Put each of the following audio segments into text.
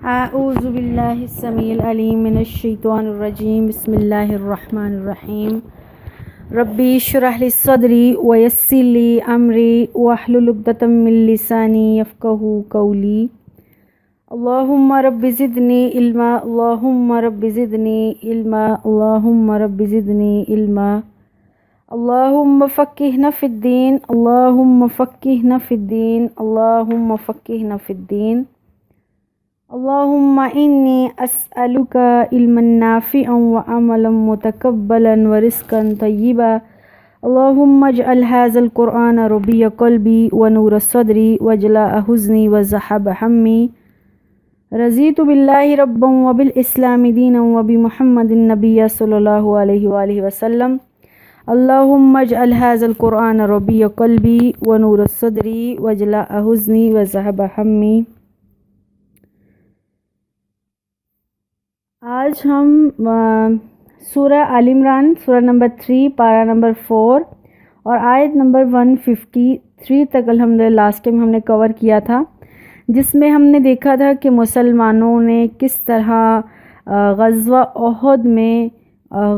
اعوذ باللہ السمیع العلیم من الشیطان الرجیم بسم اللہ الرحمن الرحیم ربی اشرح لی صدری ویسر لی امری واحلل عقدۃ من لسانی یفقہوا قولی اللہم رب زدنی علما اللہم رب زدنی علما اللہم رب زدنی علما اللہم فقہنا فی الدین اللہم فقہنا فی الدین اللہم فقہنا فی الدین اللہم انی اسألک علما نافعا وعملا متقبلا ورزقا طیبا اللہم اجعل هذا القرآن ربیع قلبی ونور صدری وجلاء حزنی وذہاب ہمی رضیت باللہ ربا وبالاسلام دینا وبمحمد النبی صلی اللہ علیہ وآلہ وسلم اللہم اجعل هذا القرآن ربیع قلبی ونور صدری وجلاء حزنی وذہاب ہمی۔ آج ہم سورہ آل عمران سورہ نمبر 3 پارہ نمبر 4 اور آیت نمبر 153 تک الحمدللہ لاسٹ ٹائم ہم نے کور کیا تھا، جس میں ہم نے دیکھا تھا کہ مسلمانوں نے کس طرح غزوہ احد میں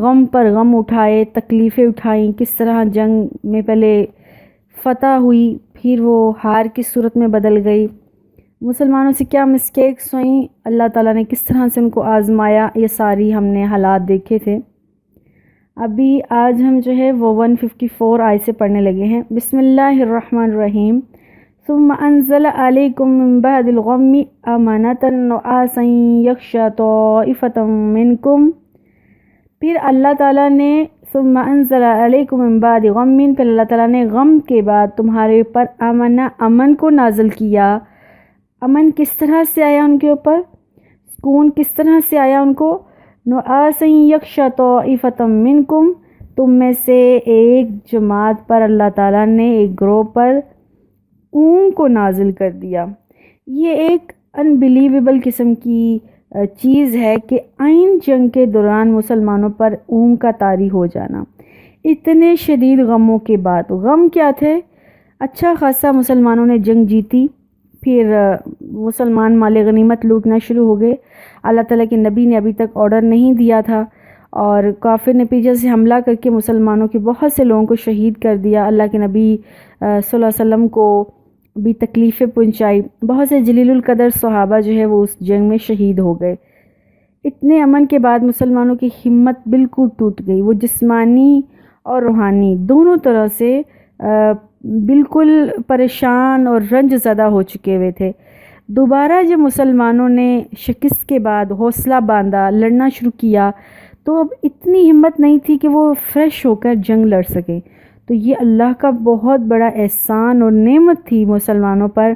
غم پر غم اٹھائے، تکلیفیں اٹھائیں، کس طرح جنگ میں پہلے فتح ہوئی پھر وہ ہار کی صورت میں بدل گئی، مسلمانوں سے کیا مسٹیکس ہوئیں، اللہ تعالیٰ نے کس طرح سے ان کو آزمایا، یہ ساری ہم نے حالات دیکھے تھے۔ ابھی آج ہم جو ہے وہ 154 آیت سے پڑھنے لگے ہیں۔ بسم اللہ الرحمن الرحیم۔ ثم انزل علیکم من بعد الغم امنة نعاسا یغشی طائفة منکم، پھر اللہ تعالیٰ نے ثم انزل علیکم من بعد غم، پھر اللہ تعالیٰ نے غم کے بعد تمہارے اوپر امن کو نازل کیا۔ امن کس طرح سے آیا ان کے اوپر، سکون کس طرح سے آیا ان کو، نعاسا یغشی طائفة منکم، تم میں سے ایک جماعت پر اللہ تعالیٰ نے، ایک گروہ پر اونگ کو نازل کر دیا۔ یہ ایک انبلیویبل قسم کی چیز ہے کہ عین جنگ کے دوران مسلمانوں پر اونگ کا طاری ہو جانا، اتنے شدید غموں کے بعد۔ غم کیا تھے؟ اچھا خاصا مسلمانوں نے جنگ جیتی، پھر مسلمان مال غنیمت لوٹنا شروع ہو گئے، اللہ تعالیٰ کے نبی نے ابھی تک آرڈر نہیں دیا تھا، اور کافر نے پیچھے سے حملہ کر کے مسلمانوں کے بہت سے لوگوں کو شہید کر دیا، اللہ کے نبی صلی اللہ علیہ وسلم کو بھی تکلیفیں پہنچائی، بہت سے جلیل القدر صحابہ جو ہے وہ اس جنگ میں شہید ہو گئے۔ اتنے امن کے بعد مسلمانوں کی ہمت بالکل ٹوٹ گئی، وہ جسمانی اور روحانی دونوں طرح سے بالکل پریشان اور رنج زدہ ہو چکے ہوئے تھے۔ دوبارہ جب مسلمانوں نے شکست کے بعد حوصلہ باندھا، لڑنا شروع کیا، تو اب اتنی ہمت نہیں تھی کہ وہ فریش ہو کر جنگ لڑ سکیں۔ تو یہ اللہ کا بہت بڑا احسان اور نعمت تھی مسلمانوں پر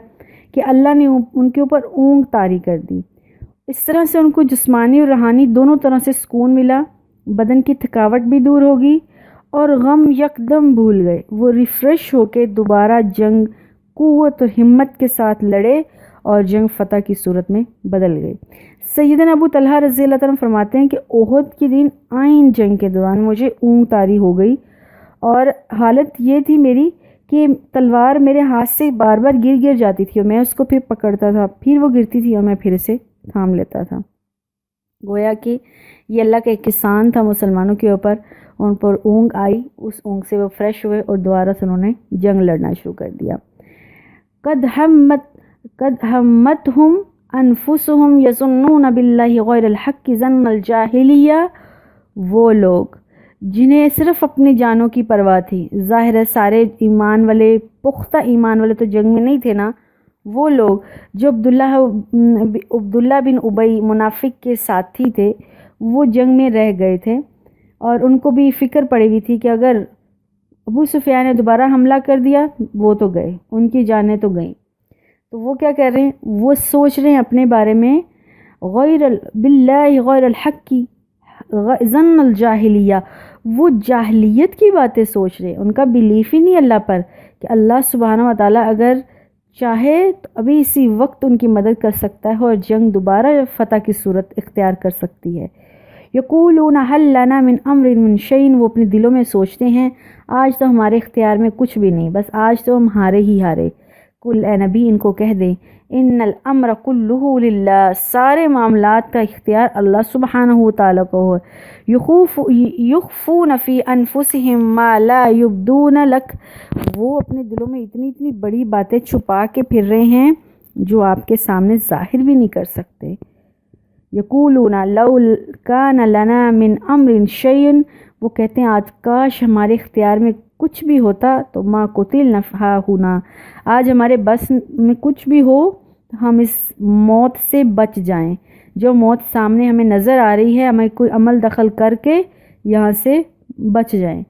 کہ اللہ نے ان کے اوپر اونگ طاری کر دی۔ اس طرح سے ان کو جسمانی اور روحانی دونوں طرح سے سکون ملا، بدن کی تھکاوٹ بھی دور ہوگی اور غم یکدم بھول گئے، وہ ریفریش ہو کے دوبارہ جنگ قوت اور ہمت کے ساتھ لڑے اور جنگ فتح کی صورت میں بدل گئی۔ سیدنا ابو طلحہ رضی اللہ عنہ فرماتے ہیں کہ احد کے دن عین جنگ کے دوران مجھے اونگ طاری ہو گئی، اور حالت یہ تھی میری کہ تلوار میرے ہاتھ سے بار بار گر جاتی تھی، اور میں اس کو پھر پکڑتا تھا، پھر وہ گرتی تھی اور میں پھر اسے تھام لیتا تھا۔ گویا کہ یہ اللہ کا ایک احسان تھا مسلمانوں کے اوپر، ان پر اونگ آئی، اس اونگ سے وہ فریش ہوئے اور دوبارہ سے انہوں نے جنگ لڑنا شروع کر دیا۔ قد ہمتہم انفسہم یظنون باللہ غیر الحق ظن الجاہلیہ، وہ لوگ جنہیں صرف اپنی جانوں کی پرواہ تھی، ظاہر ہے سارے ایمان والے، پختہ ایمان والے تو جنگ میں نہیں تھے نا، وہ لوگ جو عبداللہ بن ابی منافق کے ساتھی تھے، وہ جنگ میں رہ گئے تھے، اور ان کو بھی فکر پڑی ہوئی تھی کہ اگر ابو سفیان نے دوبارہ حملہ کر دیا وہ تو گئے، ان کی جانیں تو گئیں۔ تو وہ کیا کر رہے ہیں، وہ سوچ رہے ہیں اپنے بارے میں باللہ غیر الحق کی ظن الجاہلیہ، وہ جاہلیت کی باتیں سوچ رہے ہیں، ان کا بیلیف ہی نہیں اللہ پر کہ اللہ سبحانہ وتعالیٰ اگر چاہے تو ابھی اسی وقت ان کی مدد کر سکتا ہے اور جنگ دوبارہ فتح کی صورت اختیار کر سکتی ہے۔ یقولون حل لنا من امر من شیء، وہ اپنے دلوں میں سوچتے ہیں آج تو ہمارے اختیار میں کچھ بھی نہیں، بس آج تو ہم ہارے ہی ہارے، کل اے نبی ان کو کہہ دیں ان الامر کلہ للہ، سارے معاملات کا اختیار اللہ سبحانہ تعالیٰ کو ہے۔ یخفون فی انفسہم ما لا یبدون لک، وہ اپنے دلوں میں اتنی بڑی باتیں چھپا کے پھر رہے ہیں جو آپ کے سامنے ظاہر بھی نہیں کر سکتے۔ یقولون لو کان لنا من امر شیء، وہ کہتے ہیں آج کاش ہمارے اختیار میں کچھ بھی ہوتا تو ما قتلنا ہاہنا، آج ہمارے بس میں کچھ بھی ہو ہم اس موت سے بچ جائیں، جو موت سامنے ہمیں نظر آ رہی ہے ہمیں کوئی عمل دخل کر کے یہاں سے بچ جائیں۔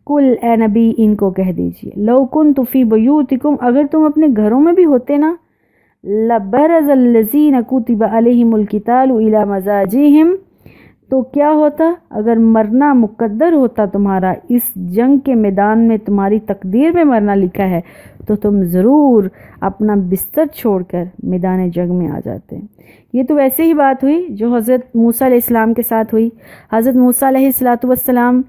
کل اے نبی ان کو کہہ دیجئے لو کنت فی بیوتکم، اگر تم اپنے گھروں میں بھی ہوتے نا، لبرز الذین کتب علیہم القتال الی مضاجعہم، تو کیا ہوتا اگر مرنا مقدر ہوتا تمہارا، اس جنگ کے میدان میں تمہاری تقدیر میں مرنا لکھا ہے تو تم ضرور اپنا بستر چھوڑ کر میدان جنگ میں آ جاتے۔ یہ تو ویسے ہی بات ہوئی جو حضرت موسیٰ علیہ السلام کے ساتھ ہوئی۔ حضرت موسیٰ علیہ السلام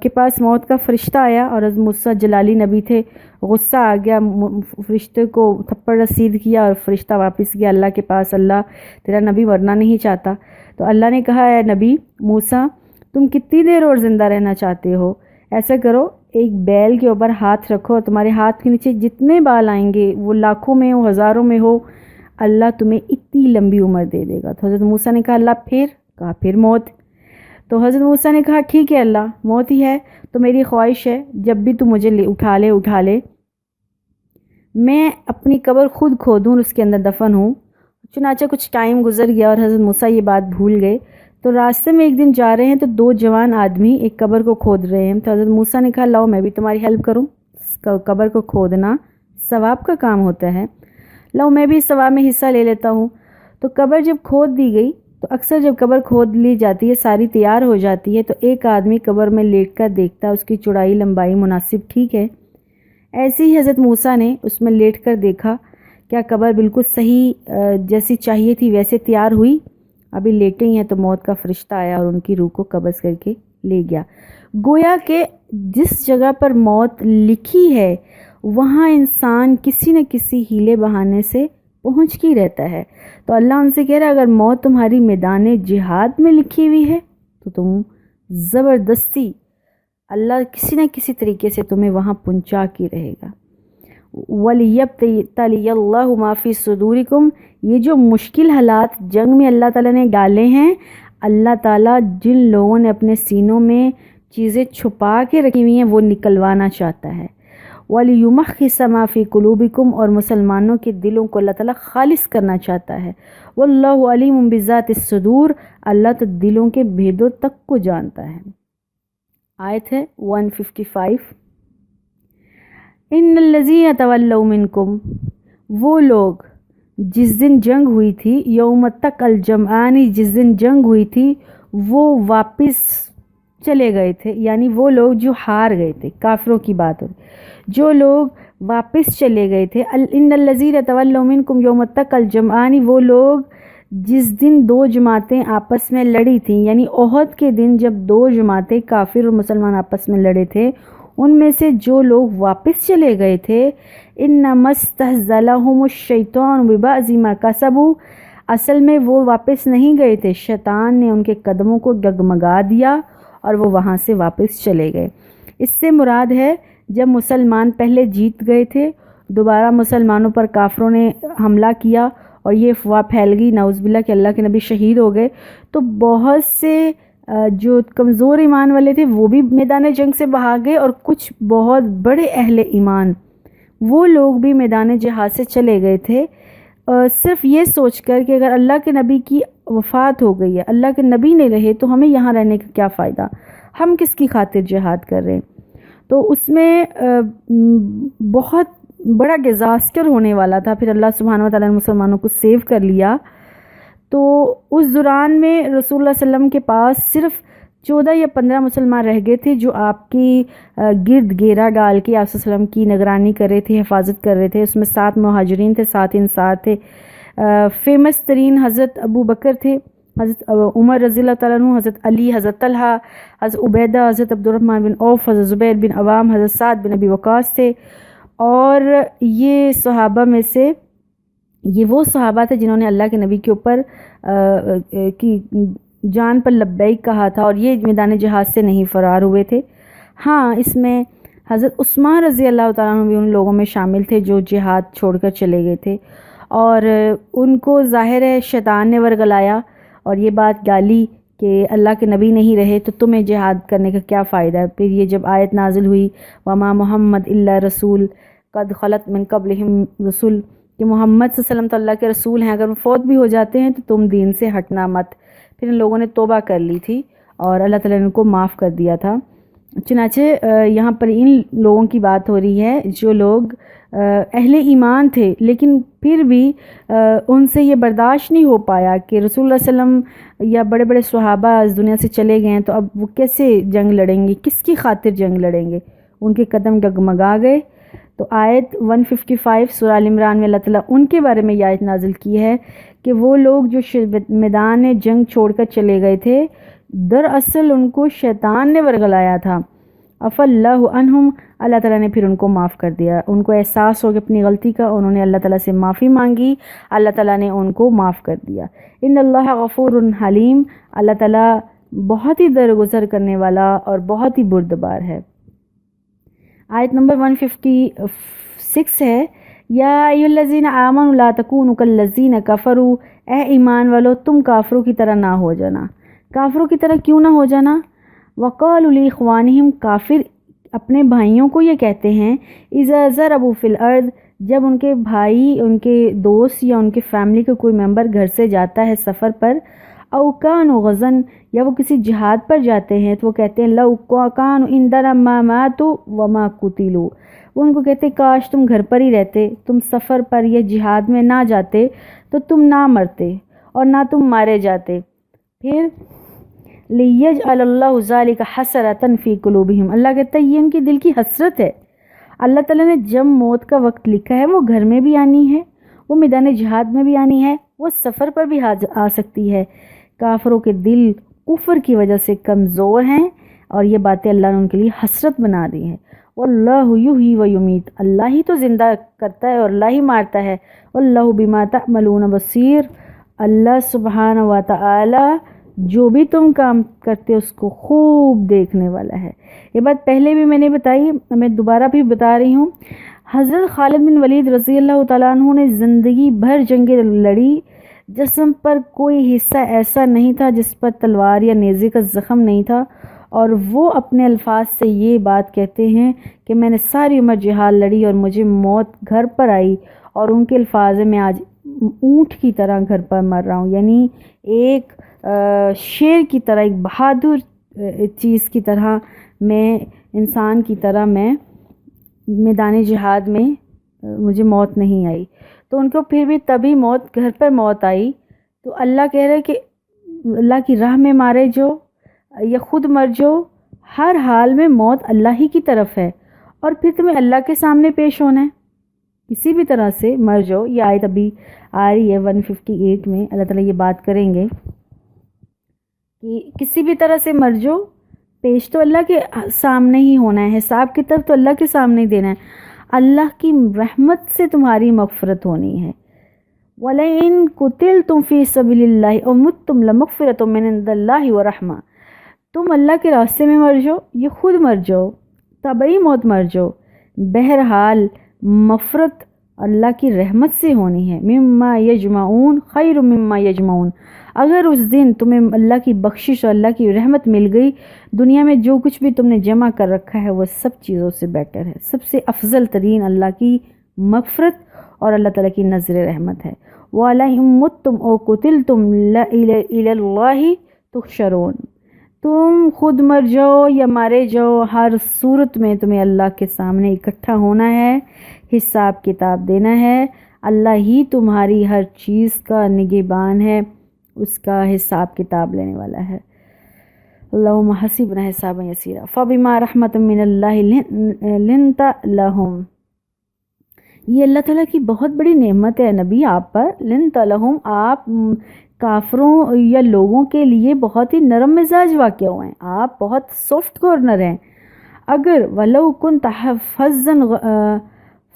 کے پاس موت کا فرشتہ آیا اور حضرت موسیٰ جلالی نبی تھے، غصہ آ گیا، فرشتے کو تھپڑ رسید کیا اور فرشتہ واپس گیا اللہ کے پاس، اللہ تیرا نبی مرنا نہیں چاہتا۔ تو اللہ نے کہا اے نبی موسیٰ تم کتنی دیر اور زندہ رہنا چاہتے ہو، ایسا کرو ایک بیل کے اوپر ہاتھ رکھو اور تمہارے ہاتھ کے نیچے جتنے بال آئیں گے وہ لاکھوں میں ہو ہزاروں میں ہو، اللہ تمہیں اتنی لمبی عمر دے دے گا۔ تو حضرت موسیٰ نے کہا اللہ پھر موت؟ تو حضرت موسیٰ نے کہا ٹھیک ہے اللہ موت ہی ہے تو میری خواہش ہے جب بھی تو مجھے اٹھا لے میں اپنی قبر خود کھودوں اور اس کے اندر دفن ہوں۔ چنانچہ کچھ ٹائم گزر گیا اور حضرت موسیٰ یہ بات بھول گئے، تو راستے میں ایک دن جا رہے ہیں تو دو جوان آدمی ایک قبر کو کھود رہے ہیں۔ تو حضرت موسیٰ نے کہا لاؤ میں بھی تمہاری ہیلپ کروں، قبر کو کھودنا ثواب کا کام ہوتا ہے، لاؤ میں بھی ثواب میں حصہ لے لیتا ہوں۔ تو قبر جب کھود دی گئی تو اکثر جب قبر کھود لی جاتی ہے ساری تیار ہو جاتی ہے تو ایک آدمی قبر میں لیٹ کر دیکھتا اس کی چوڑائی لمبائی مناسب ٹھیک ہے۔ ایسے ہی حضرت موسیٰ نے اس میں لیٹ کر دیکھا کیا قبر بالکل صحیح جیسی چاہیے تھی ویسے تیار ہوئی، ابھی لیٹے ہی ہیں تو موت کا فرشتہ آیا اور ان کی روح کو قبض کر کے لے گیا۔ گویا کہ جس جگہ پر موت لکھی ہے وہاں انسان کسی نہ کسی ہیلے بہانے سے پہنچ کے رہتا ہے۔ تو اللہ ان سے کہہ رہا ہے اگر موت تمہاری میدان جہاد میں لکھی ہوئی ہے تو تم زبردستی اللہ کسی نہ کسی طریقے سے تمہیں وہاں پہنچا کے رہے گا۔ وَلِيَبْتَلِيَ اللَّهُ مَا فِي صُدُورِكُمْ، یہ جو مشکل حالات جنگ میں اللہ تعالیٰ نے ڈالے ہیں، اللہ تعالیٰ جن لوگوں نے اپنے سینوں میں چیزیں چھپا کے رکھی ہوئی ہیں وہ نکلوانا چاہتا ہے۔ وَلِيُمَحِّصَ مَا فِي قُلُوبِكُمْ، اور مسلمانوں کے دلوں کو اللہ تعالیٰ خالص کرنا چاہتا ہے۔ وَاللَّهُ عَلِيمٌ بِذَاتِ الصُّدُورِ، اللہ تو دلوں کے بھیدوں تک کو جانتا ہے۔ آیت ہے 155، ان الذین تولوا منکم، وہ لوگ جس دن جنگ ہوئی تھی، یوم التقى الجمعان، جس دن جنگ ہوئی تھی وہ واپس چلے گئے تھے، یعنی وہ لوگ جو ہار گئے تھے، کافروں کی بات ہوئی، جو لوگ واپس چلے گئے تھے۔ ان الذین تولوا منکم یوم التقى الجمعان، وہ لوگ جس دن دو جماعتیں آپس میں لڑی تھیں، یعنی احد کے دن جب دو جماعتیں کافر اور مسلمان آپس میں لڑے تھے، ان میں سے جو لوگ واپس چلے گئے تھے، انما استہزلهم الشیطان ببعض ما کسبوا، اصل میں وہ واپس نہیں گئے تھے، شیطان نے ان کے قدموں کو ڈگمگا دیا اور وہ وہاں سے واپس چلے گئے۔ اس سے مراد ہے جب مسلمان پہلے جیت گئے تھے، دوبارہ مسلمانوں پر کافروں نے حملہ کیا اور یہ افواہ پھیل گئی نعوذ باللہ کہ اللہ کے نبی شہید ہو گئے، تو بہت سے جو کمزور ایمان والے تھے وہ بھی میدان جنگ سے بھاگ گئے، اور کچھ بہت بڑے اہل ایمان وہ لوگ بھی میدان جہاد سے چلے گئے تھے، صرف یہ سوچ کر کہ اگر اللہ کے نبی کی وفات ہو گئی ہے، اللہ کے نبی نہیں رہے تو ہمیں یہاں رہنے کا کیا فائدہ، ہم کس کی خاطر جہاد کر رہے ہیں۔ تو اس میں بہت بڑا ڈیزاسٹر ہونے والا تھا، پھر اللہ سبحانہ و تعالیٰ نے مسلمانوں کو سیو کر لیا۔ تو اس دوران میں رسول اللہ صلی اللہ علیہ وسلم کے پاس صرف 14 یا 15 مسلمان رہ گئے تھے جو آپ کی گرد گھیرا ڈال کے آپ صلی اللہ علیہ وسلم کی نگرانی کر رہے تھے، حفاظت کر رہے تھے۔ اس میں 7 مہاجرین تھے، 7 انصار تھے۔ فیمس ترین حضرت ابو بکر تھے، حضرت عمر رضی اللہ تعالیٰ عنہ، حضرت علی، حضرت طلحہ، حضرت عبیدہ، حضرت عبد الرحمن بن عوف، حضرت زبیر بن عوام، حضرت سعد بن ابی وقاص تھے، اور یہ صحابہ میں سے یہ وہ صحابہ تھے جنہوں نے اللہ کے نبی کے اوپر کی جان پر لبیک کہا تھا، اور یہ میدان جہاد سے نہیں فرار ہوئے تھے۔ ہاں، اس میں حضرت عثمان رضی اللہ تعالیٰ عنہ بھی ان لوگوں میں شامل تھے جو جہاد چھوڑ کر چلے گئے تھے، اور ان کو ظاہر ہے شیطان نے ورگلایا اور یہ بات ڈالی کہ اللہ کے نبی نہیں رہے تو تمہیں جہاد کرنے کا کیا فائدہ ہے۔ پھر یہ جب آیت نازل ہوئی وما محمد الا رسول قد خلت من قبلہم رسول، کہ محمد صلی اللہ علیہ وسلم تو اللہ کے رسول ہیں، اگر وہ فوت بھی ہو جاتے ہیں تو تم دین سے ہٹنا مت۔ پھر ان لوگوں نے توبہ کر لی تھی اور اللہ تعالیٰ نے ان کو معاف کر دیا تھا۔ چنانچہ یہاں پر ان لوگوں کی بات ہو رہی ہے جو لوگ اہل ایمان تھے لیکن پھر بھی ان سے یہ برداشت نہیں ہو پایا کہ رسول اللہ صلی اللہ علیہ وسلم یا بڑے بڑے صحابہ اس دنیا سے چلے گئے ہیں تو اب وہ کیسے جنگ لڑیں گے، کس کی خاطر جنگ لڑیں گے، ان کے قدم ڈگمگا گئے۔ تو آیت 155 سورہ آل عمران میں اللہ تعالیٰ ان کے بارے میں یہ آیت نازل کی ہے کہ وہ لوگ جو میدان جنگ چھوڑ کر چلے گئے تھے دراصل ان کو شیطان نے ورگلایا تھا۔ عفا اللہ عنہم، اللہ تعالیٰ نے پھر ان کو معاف کر دیا، ان کو احساس ہو گیا اپنی غلطی کا، انہوں نے اللہ تعالیٰ سے معافی مانگی، اللہ تعالیٰ نے ان کو معاف کر دیا۔ ان اللہ غفور حلیم، اللہ تعالیٰ بہت ہی درگزر کرنے والا اور بہت ہی بردبار ہے۔ آیت نمبر 156 ہے، یا ایھا الذین آمنوا لا تکونوا کالذین کفروا، اے ایمان والو تم کافروں کی طرح نہ ہو جانا۔ کافروں کی طرح کیوں نہ ہو جانا؟ وقالوا لاخوانہم، کافر اپنے بھائیوں کو یہ کہتے ہیں اذا ضربوا فی الارض، جب ان کے بھائی، ان کے دوست یا ان کے فیملی کا کوئی ممبر گھر سے جاتا ہے سفر پر، او کانوا غزن، یا وہ کسی جہاد پر جاتے ہیں تو وہ کہتے ہیں لو کانوا عندنا ما ماتوا وما قتلوا، وہ ان کو کہتے ہیں کاش تم گھر پر ہی رہتے، تم سفر پر یا جہاد میں نہ جاتے تو تم نہ مرتے اور نہ تم مارے جاتے۔ پھر لیجعل اللہ ذلک حسرۃ فی قلوبہم، اللہ کہتا ہے یہ ان کی دل کی حسرت ہے۔ اللہ تعالیٰ نے جب موت کا وقت لکھا ہے وہ گھر میں بھی آنی ہے، وہ میدان جہاد میں بھی آنی ہے، وہ سفر پر بھی آ سکتی ہے۔ کافروں کے دل کفر کی وجہ سے کمزور ہیں اور یہ باتیں اللہ نے ان کے لیے حسرت بنا دی ہیں۔ واللہ یحیی و یمیت، اللہ ہی تو زندہ کرتا ہے اور اللہ ہی مارتا ہے۔ واللہ بما تعملون بصیر، اللہ سبحانہ و تعالی جو بھی تم کام کرتے اس کو خوب دیکھنے والا ہے۔ یہ بات پہلے بھی میں نے بتائی، میں دوبارہ بھی بتا رہی ہوں۔ حضرت خالد بن ولید رضی اللہ تعالیٰ عنہ نے زندگی بھر جنگیں لڑی، جسم پر کوئی حصہ ایسا نہیں تھا جس پر تلوار یا نیزے کا زخم نہیں تھا، اور وہ اپنے الفاظ سے یہ بات کہتے ہیں کہ میں نے ساری عمر جہاد لڑی اور مجھے موت گھر پر آئی، اور ان کے الفاظ میں آج اونٹ کی طرح گھر پر مر رہا ہوں، یعنی ایک شیر کی طرح، ایک بہادر چیز کی طرح، میں انسان کی طرح میں میدان جہاد میں مجھے موت نہیں آئی۔ تو ان کو پھر بھی تبھی موت، گھر پر موت آئی، تو اللہ کہہ رہے کہ اللہ کی راہ میں مارے جو یا خود مر جو، ہر حال میں موت اللہ ہی کی طرف ہے، اور پھر تمہیں اللہ کے سامنے پیش ہونا ہے، کسی بھی طرح سے مر جو۔ یہ آیت ابھی آ رہی ہے 158 میں، اللہ تعالیٰ یہ بات کریں گے کہ کسی بھی طرح سے مر جو، پیش تو اللہ کے سامنے ہی ہونا ہے، حساب کتاب تو اللہ کے سامنے ہی دینا ہے، اللہ کی رحمت سے تمہاری مغفرت ہونی ہے۔ وَلَئِن قُتِلْتُمْ فِي سَبِيلِ اللَّهِ أَوْ مُتْتُمْ لَمَغْفِرَةٌ مِّنْ عِندِ اللَّهِ وَرَحْمَةٌ، تم اللہ کے راستے میں مر جاؤ، یہ خود مر جاؤ، طبعی موت مر جاؤ، بہرحال مغفرت اللہ کی رحمت سے ہونی ہے۔ مما یجمعون خیر مما یجمعون، اگر اس دن تمہیں اللہ کی بخشش اور اللہ کی رحمت مل گئی، دنیا میں جو کچھ بھی تم نے جمع کر رکھا ہے وہ سب چیزوں سے بیٹر ہے، سب سے افضل ترین اللہ کی مغفرت اور اللہ تعالیٰ کی نظر رحمت ہے۔ وَعَلَيْهِمْ مُتْتُمْ أَوْ قُتِلْتُمْ إِلَى اللَّهِ تُحْشَرُونَ، تم خود مر جاؤ یا مارے جاؤ، ہر صورت میں تمہیں اللہ کے سامنے اکٹھا ہونا ہے، حساب کتاب دینا ہے، اللہ ہی تمہاری ہر چیز کا نگہبان ہے، اس کا حساب کتاب لینے والا ہے۔ اللہم حسبنا حسابا یسیرا فبما رحمت من اللہ لنت لہم، یہ اللہ تعالیٰ کی بہت بڑی نعمت ہے نبی آپ پر، لنت لہم، آپ کافروں یا لوگوں کے لیے بہت ہی نرم مزاج واقع ہوئے ہیں، آپ بہت سافٹ کارنر ہیں۔ اگر ولو کنت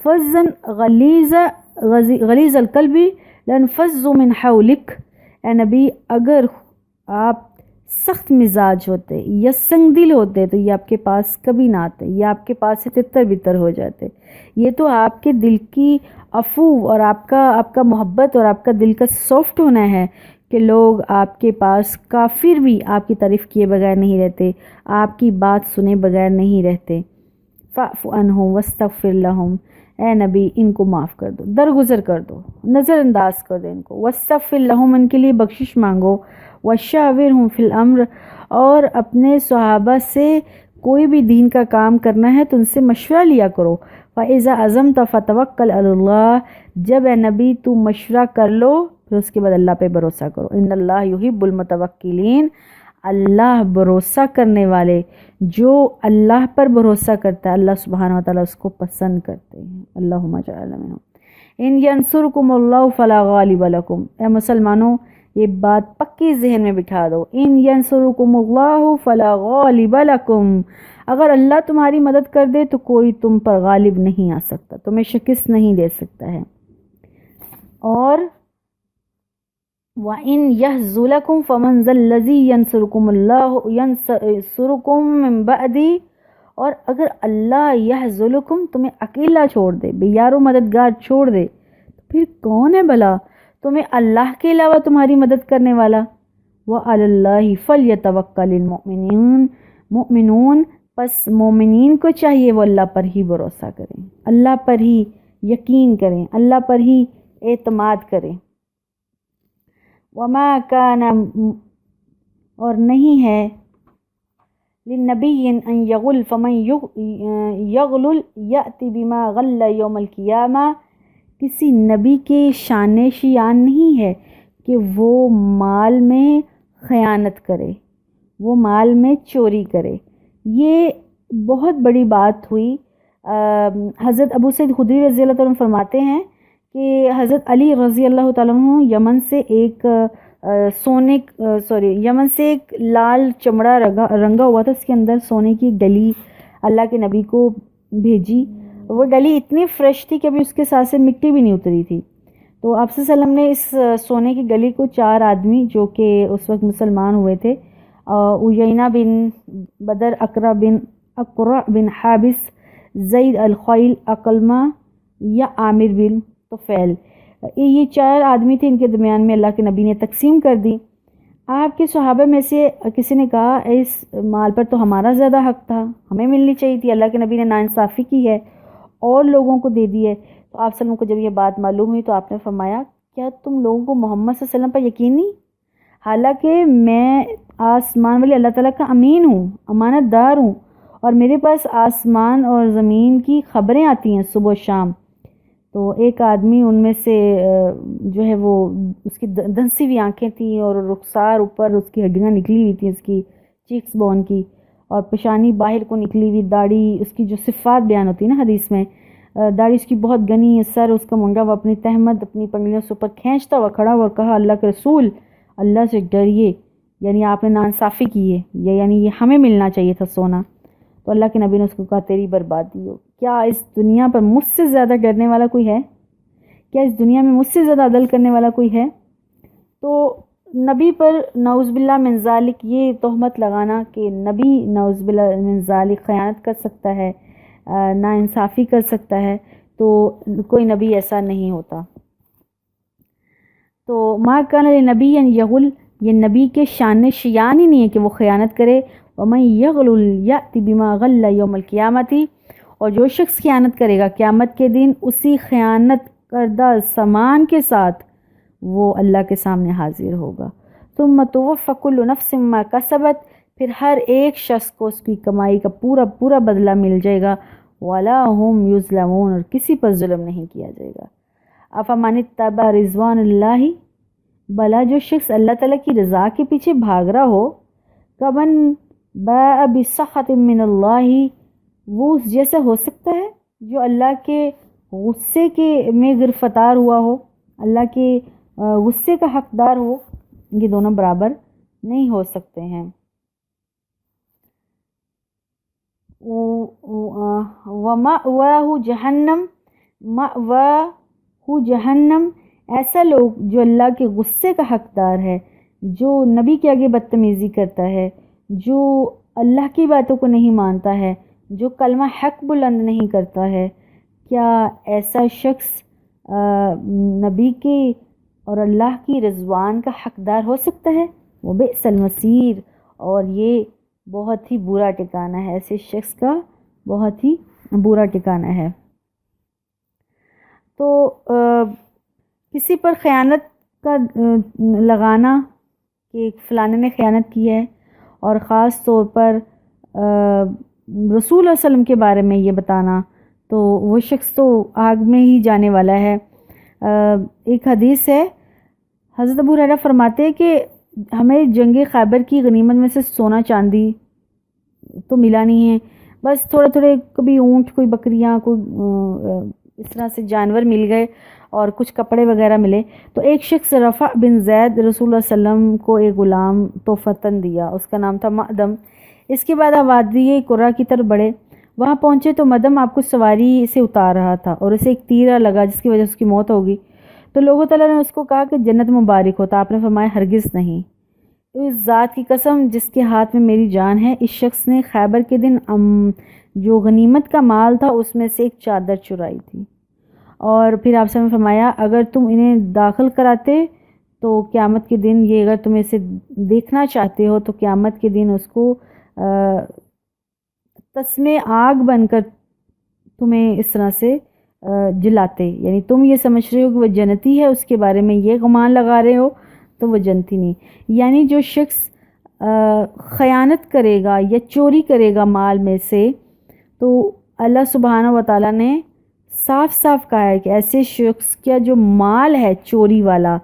فزن غلیظ القلب لانفضوا من حولک، اے نبی اگر آپ سخت مزاج ہوتے یا سنگ دل ہوتے تو یہ آپ کے پاس کبھی نہ آتے، یہ آپ کے پاس سے تتر بتر ہو جاتے۔ یہ تو آپ کے دل کی عفو اور آپ کا محبت اور آپ کا دل کا سافٹ ہونا ہے کہ لوگ آپ کے پاس کافر بھی آپ کی تعریف کیے بغیر نہیں رہتے، آپ کی بات سنے بغیر نہیں رہتے۔ فاعف عنہم واستغفر لہم، اے نبی ان کو معاف کر دو، درگزر کر دو، نظر انداز کر دو ان کو۔ واستغفر لہم، ان کے لیے بخشش مانگو۔ وشاورہم فی الامر، اور اپنے صحابہ سے کوئی بھی دین کا کام کرنا ہے تو ان سے مشورہ لیا کرو۔ فَإِذَا عَزَمْتَ فَتَوَكَّلْ عَلَى اللَّهِ، جب اے نبی تو مشورہ کر لو پھر اس کے بعد اللہ پہ بھروسہ کرو۔ ان اللہ یحب المتوکلین، اللہ بھروسہ کرنے والے، جو اللہ پر بھروسہ کرتا ہے اللہ سبحانہ وتعالیٰ اس کو پسند کرتے ہیں۔ اللہم اجعلنا منہم۔ ان ینصرکم اللہ فلا غالب لکم، اے مسلمانوں یہ بات پکی ذہن میں بٹھا دو، ان ینصرکم اللہ فلا غالب لکم، اگر اللہ تمہاری مدد کر دے تو کوئی تم پر غالب نہیں آ سکتا، تمہیں شکست نہیں دے سکتا ہے۔ اور وَإِن يَخْذُلْكُمْ فَمَنْ ذَا الَّذِي يَنْصُرُكُمُ اللَّهُ يَنْصُرُكُمْ مِنْ بَعْدِهِ، اور اگر اللہ يَخْذُلْكُمْ تمہیں اکیلا چھوڑ دے، بے یار و مددگار چھوڑ دے، تو پھر کون ہے بھلا تمہیں اللہ کے علاوہ تمہاری مدد کرنے والا؟ وَعَلَى اللَّهِ فَلْيَتَوَكَّلِ الْمُؤْمِنُونَ، پس مومنین کو چاہیے وہ اللہ پر ہی بھروسہ کریں، اللہ پر ہی یقین کریں، اللہ پر ہی اعتماد کریں۔ وما کان، اور نہیں ہے للنبی ان یغل فمن یغلل یأتی بما غل یوم القیامہ، کسی نبی کے شان شیان نہیں ہے کہ وہ مال میں خیانت کرے، وہ مال میں چوری کرے۔ یہ بہت بڑی بات ہوئی۔ حضرت ابو سعید خدری رضی اللہ تعالیٰ عنہ فرماتے ہیں کہ حضرت علی رضی اللہ تعالیٰ عنہ یمن سے ایک لال چمڑا رنگا ہوا تھا، اس کے اندر سونے کی ڈلی اللہ کے نبی کو بھیجی۔ وہ ڈلی اتنی فریش تھی کہ ابھی اس کے ساتھ سے مٹی بھی نہیں اتری تھی۔ تو آپ صلی اللہ علیہ وسلم نے اس سونے کی گلی کو 4 آدمی جو کہ اس وقت مسلمان ہوئے تھے، عیینہ بن بدر، اقرع بن حابس، زید الخیل، اقلمہ یا عامر بن طفیل، یہ 4 آدمی تھے، ان کے درمیان میں اللہ کے نبی نے تقسیم کر دی۔ آپ کے صحابہ میں سے کسی نے کہا اس مال پر تو ہمارا زیادہ حق تھا، ہمیں ملنی چاہیے تھی، اللہ کے نبی نے ناانصافی کی ہے اور لوگوں کو دے دی ہے۔ تو آپ صلی اللہ علیہ وسلم کو جب یہ بات معلوم ہوئی تو آپ نے فرمایا کیا تم لوگوں کو محمد صلی اللہ علیہ وسلم پر یقین نہیں؟ حالانکہ میں آسمان والی اللہ تعالیٰ کا امین ہوں، امانت دار ہوں، اور میرے پاس آسمان اور زمین کی خبریں آتی ہیں صبح و شام۔ تو ایک آدمی ان میں سے جو ہے وہ اس کی دھنسی ہوئی آنکھیں تھیں اور رخسار اوپر اس کی ہڈیاں نکلی ہوئی تھیں، اس کی چیکس بون کی، اور پیشانی باہر کو نکلی ہوئی، داڑھی اس کی جو صفات بیان ہوتی ہے نا حدیث میں، داڑھی اس کی بہت گھنی، سر اس کا منڈا، وہ اپنی تہمت اپنی پنگلیوں سے اوپر کھینچتا ہوا کھڑا ہوا اور کہا اللہ کے رسول اللہ سے ڈریے، یعنی آپ نے ناانصافی کی ہے، یعنی یہ ہمیں ملنا چاہیے تھا سونا۔ تو اللہ کے نبی نے اس کو کہا تیری بربادی ہو، کیا اس دنیا پر مجھ سے زیادہ ڈرنے والا کوئی ہے؟ کیا اس دنیا میں مجھ سے زیادہ عدل کرنے والا کوئی ہے؟ تو نبی پر نعوذ باللہ من ذالک یہ تہمت لگانا کہ نبی نعوذ باللہ من ذالک خیانت کر سکتا ہے، ناانصافی کر سکتا ہے، تو کوئی نبی ایسا نہیں ہوتا۔ تو ما کان لنبی ان یغل، یہ نبی کے شان شیان ہی نہیں ہے کہ وہ خیانت کرے۔ ومن یغلل یأتی بما غل یوم القیامۃ، اور جو شخص خیانت کرے گا قیامت کے دن اسی خیانت کردہ سامان کے ساتھ وہ اللہ کے سامنے حاضر ہوگا۔ ثم توفی کل نفس ما کسبت، پھر ہر ایک شخص کو اس کی کمائی کا پورا پورا بدلہ مل جائے گا۔ ولا هم یظلمون، اور کسی پر ظلم نہیں کیا جائے گا۔ افمن اتبع رضوان اللہ، بلا جو شخص اللہ تعالیٰ کی رضا کے پیچھے بھاگ رہا ہو، کمن باء بسخط من اللہ، وہ اس جیسا ہو سکتا ہے جو اللہ کے غصے کے میں گرفتار ہوا ہو، اللہ کے غصے کا حقدار ہو، یہ دونوں برابر نہیں ہو سکتے ہیں۔ وَمَأْوَاهُ جہنم، مأواہ جہنم، ایسا لوگ جو اللہ کے غصے کا حقدار ہے، جو نبی کے آگے بدتمیزی کرتا ہے، جو اللہ کی باتوں کو نہیں مانتا ہے، جو کلمہ حق بلند نہیں کرتا ہے، کیا ایسا شخص نبی کے اور اللہ کی رضوان کا حقدار ہو سکتا ہے؟ وہ بئس المصیر، اور یہ بہت ہی برا ٹھکانہ ہے، ایسے شخص کا بہت ہی برا ٹھکانہ ہے۔ تو کسی پر خیانت کا لگانا کہ فلانے نے خیانت کی ہے، اور خاص طور پر رسول اللہ علیہ وسلم کے بارے میں یہ بتانا، تو وہ شخص تو آگ میں ہی جانے والا ہے۔ ایک حدیث ہے، حضرت ابو ہریرہ فرماتے ہیں کہ ہمیں جنگ خیبر کی غنیمت میں سے سونا چاندی تو ملا نہیں ہے، بس تھوڑے تھوڑے کبھی اونٹ، کوئی بکریاں، کوئی اس طرح سے جانور مل گئے اور کچھ کپڑے وغیرہ ملے۔ تو ایک شخص رفع بن زید رسول اللہ صلی اللہ علیہ وسلم کو ایک غلام تحفتاً دیا، اس کا نام تھا مأدم۔ اس کے بعد آپ وادی قرہ کی طرف بڑھے، وہاں پہنچے تو مدم آپ کو سواری سے اتار رہا تھا اور اسے ایک تیرا لگا جس کی وجہ سے اس کی موت ہوگی۔ تو لوگوں تعالیٰ نے اس کو کہا کہ جنت مبارک ہوتا، آپ نے فرمایا ہرگز نہیں، اس ذات کی قسم جس کے ہاتھ میں میری جان ہے، اس شخص نے خیبر کے دن جو غنیمت کا مال تھا اس میں سے ایک چادر چرائی تھی، اور پھر آپ نے فرمایا اگر تم انہیں داخل کراتے تو قیامت کے دن یہ، اگر تم اسے دیکھنا چاہتے ہو تو قیامت کے دن اس کو تسمے آگ بن کر تمہیں اس طرح سے جلاتے، یعنی تم یہ سمجھ رہے ہو کہ وہ جنتی ہے، اس کے بارے میں یہ گمان لگا رہے ہو، تو وہ جنتی نہیں۔ یعنی جو شخص خیانت کرے گا یا چوری کرے گا مال میں سے، تو اللہ سبحانہ و تعالیٰ نے صاف صاف کہا ہے کہ ایسے شخص کا جو مال ہے چوری والا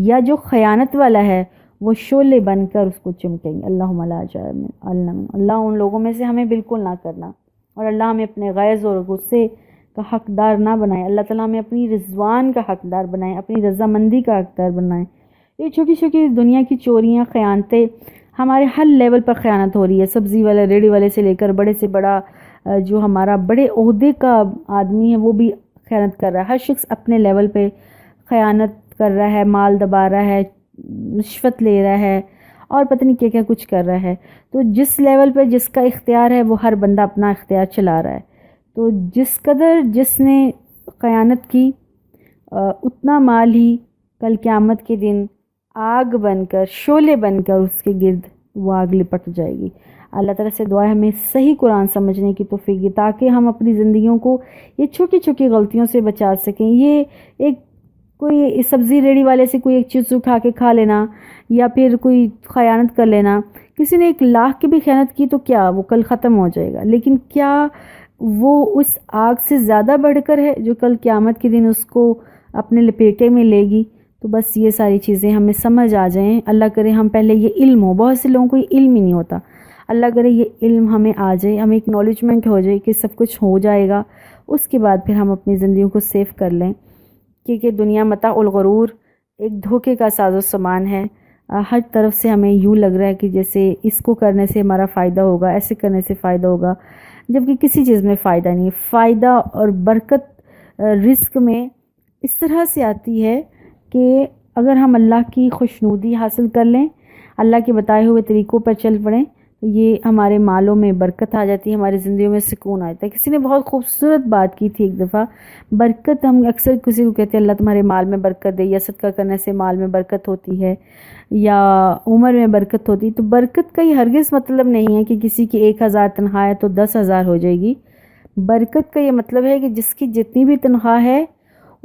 یا جو خیانت والا ہے، وہ شعلے بن کر اس کو چمکیں گے۔ اللہم لا جعلنا، اللہ ان لوگوں میں سے ہمیں بالکل نہ کرنا، اور اللہ ہمیں اپنے غیظ اور غصے کا حقدار نہ بنائے، اللہ تعالیٰ ہمیں اپنی رضوان کا حقدار بنائے، اپنی رضامندی کا حقدار بنائے۔ یہ چھوٹی چھوٹی دنیا کی چوریاں، خیانتیں، ہمارے ہر لیول پر خیانت ہو رہی ہے، سبزی والے، ریڑھی والے سے لے کر بڑے سے بڑا جو ہمارا بڑے عہدے کا آدمی ہے وہ بھی خیانت کر رہا ہے، ہر شخص اپنے لیول پہ خیانت کر رہا ہے، مال دبا رہا ہے، رشوت لے رہا ہے، اور پتہ نہیں کیا کیا کچھ کر رہا ہے۔ تو جس لیول پہ جس کا اختیار ہے وہ ہر بندہ اپنا اختیار چلا رہا ہے، تو جس قدر جس نے خیانت کی اتنا مال ہی کل قیامت کے دن آگ بن کر، شعلے بن کر اس کے گرد وہ آگ لپٹ جائے گی۔ اللہ تعالیٰ سے دعا ہے ہمیں صحیح قرآن سمجھنے کی توفیق دی، تاکہ ہم اپنی زندگیوں کو یہ چھوٹی چھوٹی غلطیوں سے بچا سکیں۔ یہ ایک کوئی سبزی ریڑھی والے سے کوئی ایک چیز اٹھا کے کھا لینا، یا پھر کوئی خیانت کر لینا، کسی نے 1,00,000 کی بھی خیانت کی تو کیا وہ کل ختم ہو جائے گا، لیکن کیا وہ اس آگ سے زیادہ بڑھ کر ہے جو کل قیامت کے دن اس کو اپنے لپیٹے میں لے گی؟ تو بس یہ ساری چیزیں ہمیں سمجھ آ جائیں، اللہ کرے ہم پہلے یہ علم ہو، بہت سے لوگوں کو یہ علم ہی نہیں ہوتا، اللہ کرے یہ علم ہمیں آ جائے، ہمیں اکنالجمنٹ ہو جائے کہ سب کچھ ہو جائے گا، اس کے بعد پھر ہم اپنی زندگیوں کو سیو کر لیں، کیونکہ دنیا متاع الغرور، ایک دھوکے کا ساز و سامان ہے۔ ہر طرف سے ہمیں یوں لگ رہا ہے کہ جیسے اس کو کرنے سے ہمارا فائدہ ہوگا، ایسے کرنے سے فائدہ ہوگا، جبکہ کسی چیز میں فائدہ نہیں۔ فائدہ اور برکت رزق میں اس طرح سے آتی ہے کہ اگر ہم اللہ کی خوشنودی حاصل کر لیں، اللہ کے بتائے ہوئے طریقوں پر چل پڑیں، تو یہ ہمارے مالوں میں برکت آ جاتی ہے، ہماری زندگیوں میں سکون آ جاتا ہے۔ کسی نے بہت خوبصورت بات کی تھی ایک دفعہ، برکت، ہم اکثر کسی کو کہتے ہیں اللہ تمہارے مال میں برکت دے، یا صدقہ کرنے سے مال میں برکت ہوتی ہے، یا عمر میں برکت ہوتی ہے۔ تو برکت کا یہ ہرگز مطلب نہیں ہے کہ کسی کی 1,000 تنخواہ ہے تو 10,000 ہو جائے گی۔ برکت کا یہ مطلب ہے کہ جس کی جتنی بھی تنخواہ ہے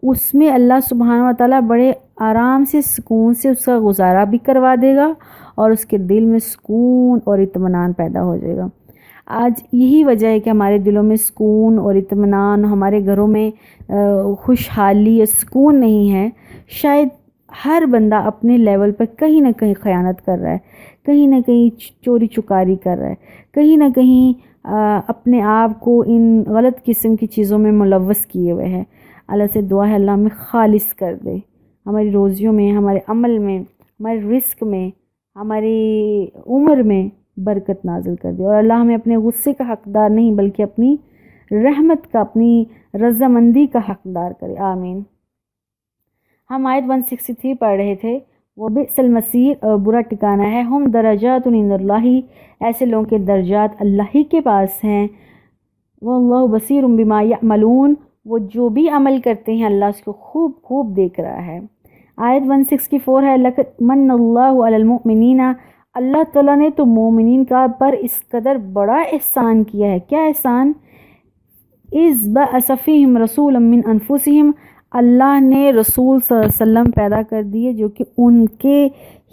اس میں اللہ سبحانہ و تعالیٰ بڑے آرام سے، سکون سے اس کا گزارا بھی کروا دے گا، اور اس کے دل میں سکون اور اطمینان پیدا ہو جائے گا۔ آج یہی وجہ ہے کہ ہمارے دلوں میں سکون اور اطمینان، ہمارے گھروں میں خوشحالی اور سکون نہیں ہے۔ شاید ہر بندہ اپنے لیول پر کہیں نہ کہیں خیانت کر رہا ہے، کہیں نہ کہیں چوری چکاری کر رہا ہے، کہیں نہ کہیں اپنے آپ کو ان غلط قسم کی چیزوں میں ملوث کیے ہوئے ہے۔ اللہ سے دعا ہے اللہ ہمیں خالص کر دے، ہماری روزیوں میں، ہمارے عمل میں، ہمارے رزق میں، ہماری عمر میں برکت نازل کر دے، اور اللہ ہمیں اپنے غصے کا حقدار نہیں بلکہ اپنی رحمت کا، اپنی رضامندی کا حقدار کرے، آمین۔ ہم آیت 163 پڑھ رہے تھے، وہ بئس المصیر، برا ٹھکانہ ہے، ہم درجات عند اللہ، ایسے لوگوں کے درجات اللہ ہی کے پاس ہیں، واللہ بصیر بما یعملون، وہ جو بھی عمل کرتے ہیں اللہ اس کو خوب خوب دیکھ رہا ہے۔ آیت 164 ہے، لقد من اللہ علی المؤمنین، اللہ تعالیٰ نے تو مومنین کا پر اس قدر بڑا احسان کیا ہے۔ کیا احسان؟ اذ بعث فیہم رسولا من انفسہم، اللہ نے رسول صلی اللہ علیہ وسلم پیدا کر دیے جو کہ ان کے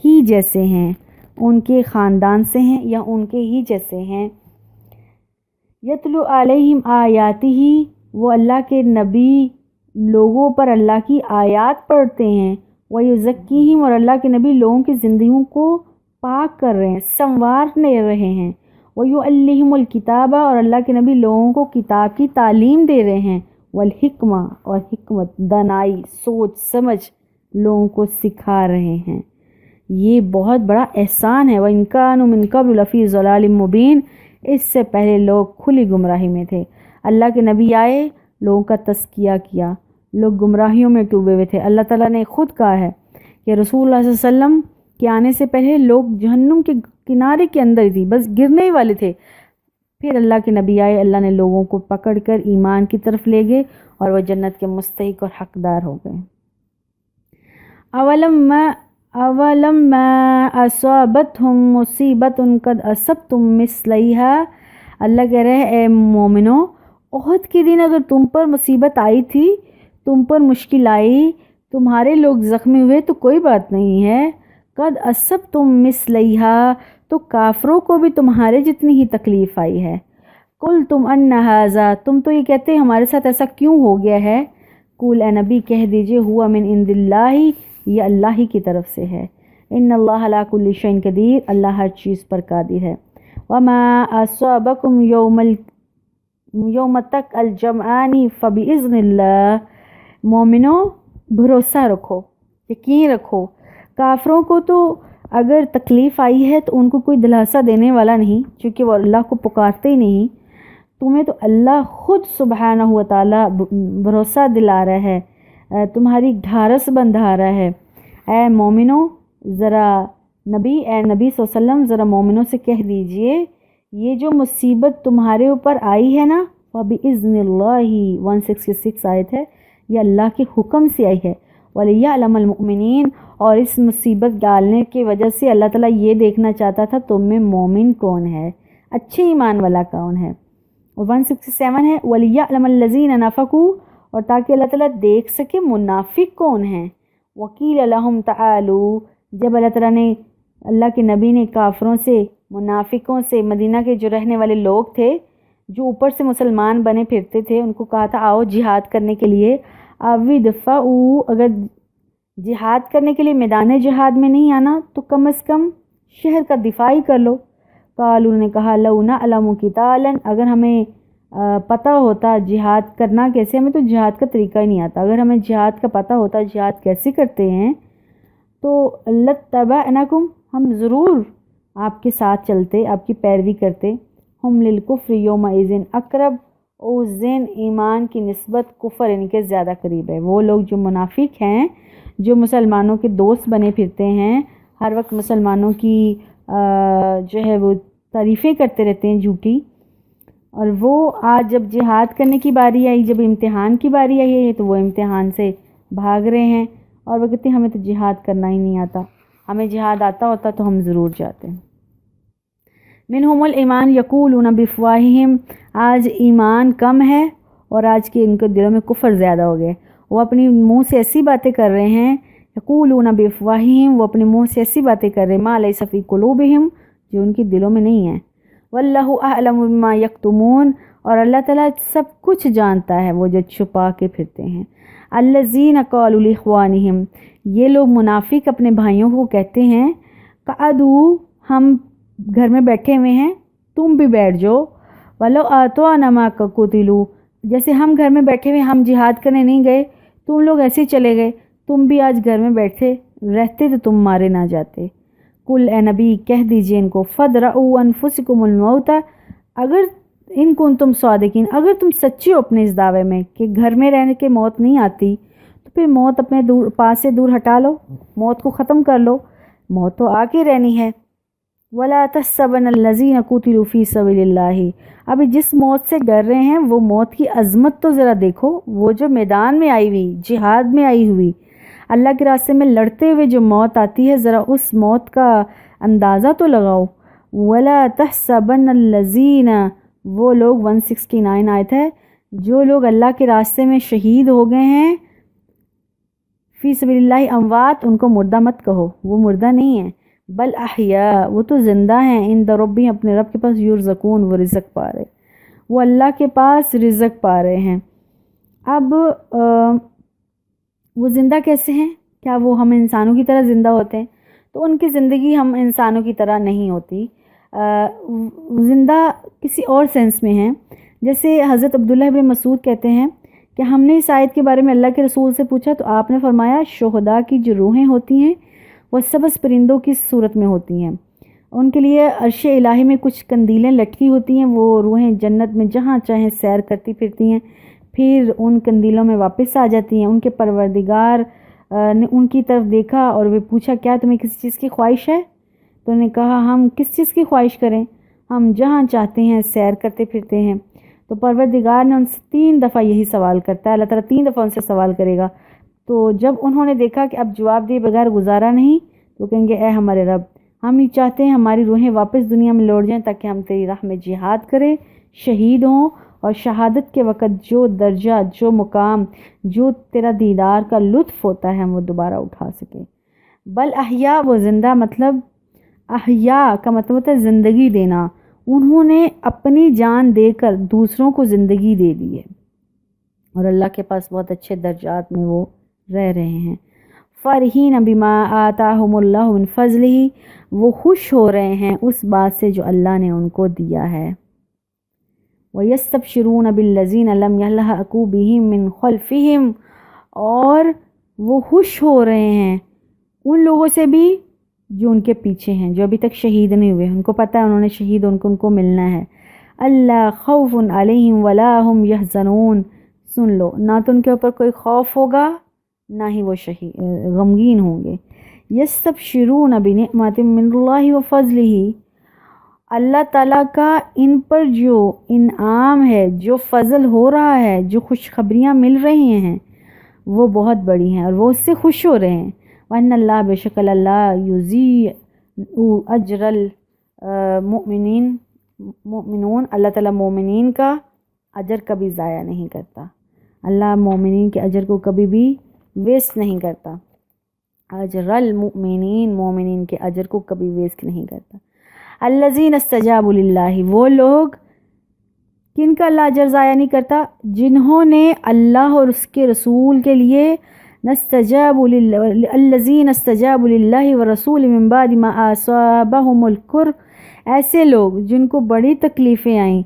ہی جیسے ہیں، ان کے خاندان سے ہیں یا ان کے ہی جیسے ہیں۔ یتلو علیہم آیاتہ، وہ اللہ کے نبی لوگوں پر اللہ کی آیات پڑھتے ہیں، ویزکیہم، اور اللہ کے نبی لوگوں کی زندگیوں کو پاک کر رہے ہیں، سنوارنے رہے ہیں، ویعلمہم الکتابہ، اور اللہ کے نبی لوگوں کو کتاب کی تعلیم دے رہے ہیں، والحکمہ، اور حکمت، دانائی، سوچ سمجھ لوگوں کو سکھا رہے ہیں۔ یہ بہت بڑا احسان ہے۔ وَإِن كَانُوا مِن قَبْلُ لَفِي ضَلَالٍ مُبِينٍ، اس سے پہلے لوگ کھلی گمراہی میں تھے، اللہ کے نبی آئے، لوگوں کا تزکیہ کیا، لوگ گمراہیوں میں ڈوبے ہوئے تھے۔ اللہ تعالیٰ نے خود کہا ہے کہ رسول اللہ صلی اللہ علیہ وسلم کے آنے سے پہلے لوگ جہنم کے کنارے کے اندر ہی تھی، بس گرنے ہی والے تھے، پھر اللہ کے نبی آئے، اللہ نے لوگوں کو پکڑ کر ایمان کی طرف لے گئے اور وہ جنت کے مستحق اور حقدار ہو گئے۔ اولما اصابتہم مصیبۃ قد اصبتم مثلیہا، اللہ کہہ رہے ہیں اے مومنو، احد کے دن اگر تم پر مصیبت آئی تھی، تم پر مشکل آئی، تمہارے لوگ زخمی ہوئے تو کوئی بات نہیں ہے، قد اصبتم مثلیہا، تو کافروں کو بھی تمہارے جتنی ہی تکلیف آئی ہے۔ قل تم ان ھذا، تم تو یہ کہتے ہمارے ساتھ ایسا کیوں ہو گیا ہے؟ قل اے نبی کہہ دیجئے ہوا من عند اللہ، یہ اللہ ہی کی طرف سے ہے، ان اللہ علی کل شیء قدیر، اللہ ہر چیز پر قادر ہے۔ وما اصابکم یوم تک الجمعان فباذن اللہ، مومنو بھروسہ رکھو، یقین رکھو، کافروں کو تو اگر تکلیف آئی ہے تو ان کو کوئی دلاسا دینے والا نہیں، چونکہ وہ اللہ کو پکارتے ہی نہیں، تمہیں تو اللہ خود سبحانہ و تعالیٰ بھروسہ دلا رہا ہے، تمہاری ڈھارس بندھا رہا ہے۔ اے مومنوں، ذرا نبی صلی اللہ علیہ وسلم ذرا مومنوں سے کہہ دیجئے، یہ جو مصیبت تمہارے اوپر آئی ہے نا، وَبِإِذْنِ اللَّهِ 166 آیت ہے، یہ اللہ کے حکم سے آئی ہے، وَلِيَعْلَمَ الْمُؤْمِنِينَ، اور اس مصیبت ڈالنے کی وجہ سے اللہ تعالیٰ یہ دیکھنا چاہتا تھا تم میں مومن کون ہے، اچھے ایمان والا کون ہے۔ اور 167 ہے وَلِيَعْلَمَ الَّذِينَ نَافَقُوا، اور تاکہ اللہ تعالیٰ دیکھ سکے منافق کون ہیں۔ وَقِيلَ لَهُمْ تَعَالُوا، جب اللہ تعالیٰ نے، اللہ کے نبی نے کافروں سے، منافقوں سے، مدینہ کے جو رہنے والے لوگ تھے جو اوپر سے مسلمان بنے پھرتے تھے، ان کو کہا تھا آؤ جہاد کرنے کے لیے، اَوِدْفَعُوا، اگر جہاد کرنے کے لیے میدان جہاد میں نہیں آنا تو کم از کم شہر کا دفاع ہی کر لو۔ قالوا، نے کہا لو نعلم قتالا، اگر ہمیں پتہ ہوتا جہاد کرنا کیسے، ہمیں تو جہاد کا طریقہ ہی نہیں آتا، اگر ہمیں جہاد کا پتہ ہوتا جہاد کیسے کرتے ہیں تو لَاتَّبَعْنَکُمْ، ہم ضرور آپ کے ساتھ چلتے، آپ کی پیروی کرتے۔ ہم للکفر یومئذ اقرب، اس دن ایمان کی نسبت کفر ان کے زیادہ قریب ہے۔ وہ لوگ جو منافق ہیں، جو مسلمانوں کے دوست بنے پھرتے ہیں، ہر وقت مسلمانوں کی جو ہے وہ تعریفیں کرتے رہتے ہیں جھوٹی، اور وہ آج جب جہاد کرنے کی باری آئی، جب امتحان کی باری آئی ہے تو وہ امتحان سے بھاگ رہے ہیں، اور وہ کہتے ہیں ہمیں تو جہاد کرنا ہی نہیں آتا، ہمیں جہاد آتا ہوتا تو ہم ضرور جاتے۔ منہم الایمان یقولون بافواہہم، آج ایمان کم ہے اور آج کے ان کے دلوں میں کفر زیادہ ہو گئے، وہ اپنی منہ سے ایسی باتیں کر رہے ہیں، یقولون بافواہہم، وہ اپنے منہ سے ایسی باتیں کر رہے ہیں، ما لیس فی قلوبہم، جو ان کے دلوں میں نہیں ہے، واللہ اعلم بما یکتمون، اور اللہ تعالیٰ سب کچھ جانتا ہے وہ جو چھپا کے پھرتے ہیں۔ الذین قالوا لاخوانہم، یہ لوگ منافق اپنے بھائیوں کو کہتے ہیں، قعدوا، ہم گھر میں بیٹھے ہوئے ہیں، تم بھی بیٹھ جاؤ، ولو آتونا ما قتلوا، جیسے ہم گھر میں بیٹھے ہوئے، ہم جہاد کرنے نہیں گئے، تم لوگ ایسے چلے گئے، تم بھی آج گھر میں بیٹھے رہتے تو تم مارے نہ جاتے۔ قل اے نبی کہہ دیجئے ان کو، فَادْرَؤُوا أَنفُسَكُمُ الْمَوْتَ، اگر ان کنتم صادقین، اگر تم سچے ہو اپنے اس دعوے میں کہ گھر میں رہنے کے موت نہیں آتی، تو پھر موت اپنے پاس سے دور ہٹا لو، موت کو ختم کر لو، موت تو آ کے رہنی ہے۔ وَلَا تَحْسَبَنَّ الَّذِينَ قُتِلُوا فِي سَبِيلِ اللَّهِ، ابھی جس موت سے ڈر رہے ہیں وہ موت کی عظمت تو ذرا دیکھو، وہ جو میدان میں آئی ہوئی، جہاد میں آئی ہوئی، اللہ کے راستے میں لڑتے ہوئے جو موت آتی ہے، ذرا اس موت کا اندازہ تو لگاؤ۔ وَلَا تَحْسَبَنَّ الَّذِينَ، وہ لوگ 169 آیت ہے، جو لوگ اللہ کے راستے میں شہید ہو گئے ہیں، فی سبیل اللہ اموات، ان کو مردہ مت کہو، وہ مردہ نہیں ہیں، بل احیاء، وہ تو زندہ ہیں، عند ربہم، اپنے رب کے پاس، یرزقون، وہ رزق پا رہے، وہ اللہ کے پاس رزق پا رہے ہیں۔ اب وہ زندہ کیسے ہیں؟ کیا وہ ہم انسانوں کی طرح زندہ ہوتے ہیں؟ تو ان کی زندگی ہم انسانوں کی طرح نہیں ہوتی، زندہ کسی اور سینس میں ہیں۔ جیسے حضرت عبداللہ بن مسعود کہتے ہیں کہ ہم نے اس آیت کے بارے میں اللہ کے رسول سے پوچھا تو آپ نے فرمایا شہداء کی جو روحیں ہوتی ہیں وہ سبز پرندوں کی صورت میں ہوتی ہیں، ان کے لیے عرش الہی میں کچھ قندیلیں لٹکی ہوتی ہیں، وہ روحیں جنت میں جہاں چاہیں سیر کرتی پھرتی ہیں، پھر ان قندیلوں میں واپس آ جاتی ہیں۔ ان کے پروردگار نے ان کی طرف دیکھا اور وہ پوچھا کیا تمہیں کسی چیز کی خواہش ہے؟ تو انہوں نے کہا ہم کس چیز کی خواہش کریں، ہم جہاں چاہتے ہیں سیر کرتے پھرتے ہیں۔ تو پروردگار نے ان سے 3 دفعہ یہی سوال کرتا ہے، اللہ تعالیٰ 3 دفعہ ان سے سوال کرے گا۔ تو جب انہوں نے دیکھا کہ اب جواب دیے بغیر گزارا نہیں، تو کہیں گے اے ہمارے رب، ہم یہ چاہتے ہیں ہماری روحیں واپس دنیا میں لوٹ جائیں تاکہ ہم تیری راہ میں جہاد کریں، شہید ہوں، اور شہادت کے وقت جو درجہ، جو مقام، جو تیرا دیدار کا لطف ہوتا ہے ہم وہ دوبارہ اٹھا سکیں۔ بل احیاء، وہ زندہ، مطلب احیاء کا مطلب ہوتا ہے زندگی دینا، انہوں نے اپنی جان دے کر دوسروں کو زندگی دے دی ہے، اور اللہ کے پاس بہت اچھے درجات میں وہ رہ رہے ہیں۔ فرحین بما آتاہم اللہ من فضلہ، وہ خوش ہو رہے ہیں اس بات سے جو اللہ نے ان کو دیا ہے۔ وَيَسْتَبْشِرُونَ بِالَّذِينَ لَمْ يَلْحَقُوا بِهِم مِّن خَلْفِهِمْ، اور وہ خوش ہو رہے ہیں ان لوگوں سے بھی جو ان کے پیچھے ہیں، جو ابھی تک شہید نہیں ہوئے، ان کو پتہ ہے انہوں نے شہید ان کو ملنا ہے۔ اللہ خوف علیہم ولا هم يحزنون، سن لو، نہ تو ان کے اوپر کوئی خوف ہوگا نہ ہی وہ غمگین ہوں گے۔ یستبشرون بنعمت من اللہ وفضلہ، اللہ تعالیٰ کا ان پر جو انعام ہے، جو فضل ہو رہا ہے، جو خوشخبریاں مل رہی ہیں وہ بہت بڑی ہیں، اور وہ اس سے خوش ہو رہے ہیں۔ وَأَنَّ اللَّهَ، بے شک اللہ، یُضِیعُ اجر المؤمنون، اللہ تعالیٰ مومنین کا اجر کبھی ضائع نہیں کرتا، اللہ مومنین کے اجر کو کبھی بھی ویسٹ نہیں کرتا، اجر المؤمنین، مومنین کے اجر کو کبھی ویسٹ نہیں کرتا۔ الذین استجابوا للہ، وہ لوگ کن کا اللہ اجر ضائع نہیں کرتا، جنہوں نے اللہ اور اس کے رسول کے لیے الذین استجابوا للہ ورسول من بعد ما اصابہم الکرب، ایسے لوگ جن کو بڑی تکلیفیں آئیں،